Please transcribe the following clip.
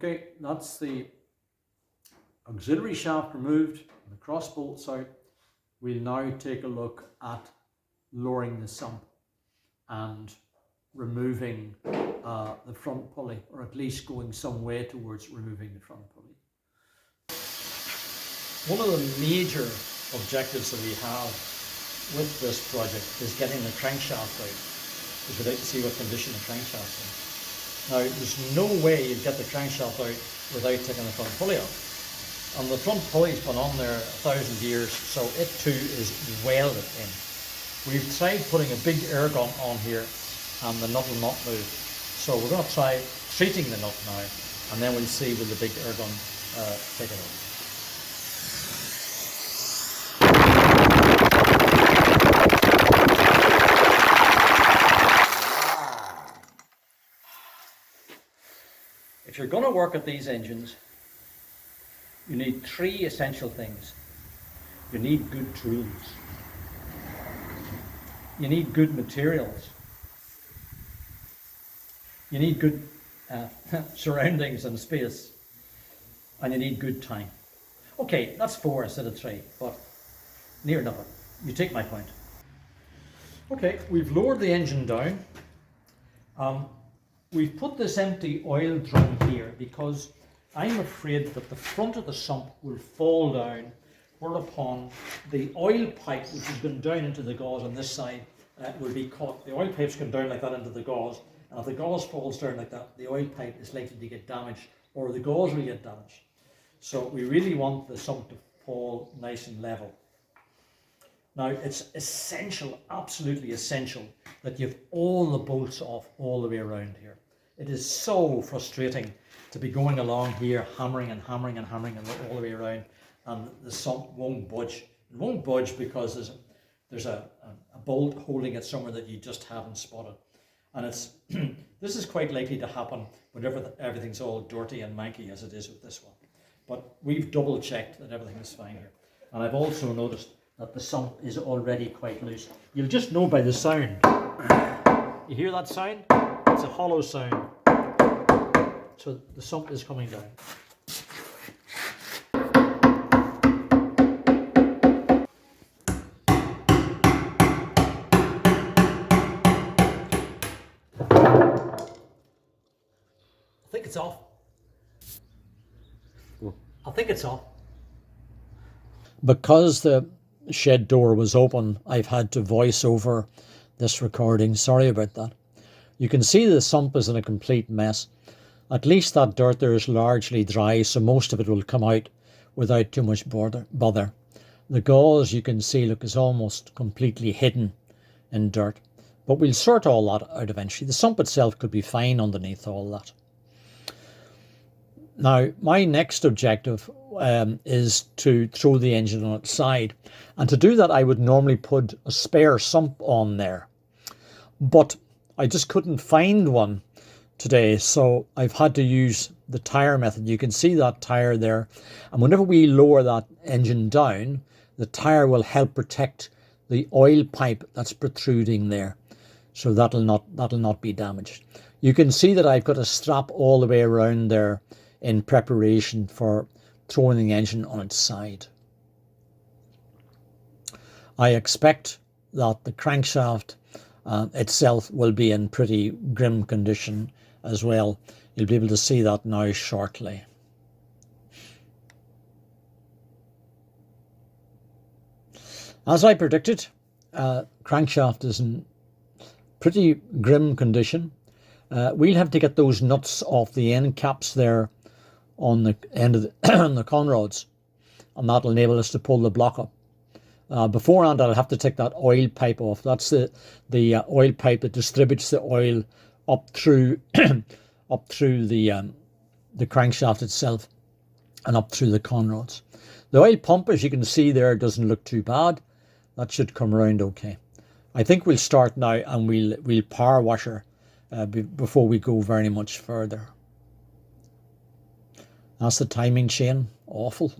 Okay, that's the auxiliary shaft removed, the cross bolts out. We'll now take a look at lowering the sump and removing the front pulley, or at least going some way towards removing the front pulley. One of the major objectives that we have with this project is getting the crankshaft out, because we'd like to see what condition the crankshaft is in. Now, there's no way you'd get the crankshaft out without taking the front pulley out. And the front pulley's been on there 1,000 years, so it too is welded in. We've tried putting a big air gun on here and the nut will not move. So we're going to try treating the nut now, and then we'll see will the big air gun take it out. If you're going to work at these engines, you need three essential things. You need good tools. You need good materials. You need good surroundings and space. And you need good time. Okay, that's 4 instead of 3, but near enough. You take my point. Okay, we've lowered the engine down. We've put this empty oil drum here because I'm afraid that the front of the sump will fall down, whereupon the oil pipe, which has gone down into the gauze on this side, will be caught. The oil pipe's gone down like that into the gauze, and if the gauze falls down like that, the oil pipe is likely to get damaged, or the gauze will get damaged. So we really want the sump to fall nice and level. Now, it's essential, absolutely essential, that you have all the bolts off all the way around here. It is so frustrating to be going along here, hammering and hammering and hammering and all the way around, and the sump won't budge. It won't budge because there's a bolt holding it somewhere that you just haven't spotted. And it's this is quite likely to happen whenever everything's all dirty and manky as it is with this one. But we've double checked that everything is fine here. And I've also noticed that the sump is already quite loose. You'll just know by the sound. You hear that sound? It's a hollow sound. So the sump is coming down. I think it's off. I think it's off. Because the shed door was open, I've had to voice over this recording. Sorry about that. You can see the sump is in a complete mess. At least that dirt there is largely dry, so most of it will come out without too much bother. The gauze, you can see, look, is almost completely hidden in dirt. But we'll sort all that out eventually. The sump itself could be fine underneath all that. Now, my next objective is to throw the engine on its side. And to do that, I would normally put a spare sump on there. But I just couldn't find one today, so I've had to use the tire method. You can see that tire there. And whenever we lower that engine down, the tire will help protect the oil pipe that's protruding there. So that'll not be damaged. You can see that I've got a strap all the way around there in preparation for throwing the engine on its side. I expect that the crankshaft itself will be in pretty grim condition as well. You'll be able to see that now shortly. As I predicted, crankshaft is in pretty grim condition. We'll have to get those nuts off the end caps there on the end of the conrods, and that'll enable us to pull the block up. Beforehand, I'll have to take that oil pipe off. That's the oil pipe that distributes the oil up through up through the crankshaft itself and up through the conrods. The oil pump, as you can see there, doesn't look too bad. That should come around okay. I think we'll start now, and we'll power wash her before we go very much further. That's the timing chain. Awful.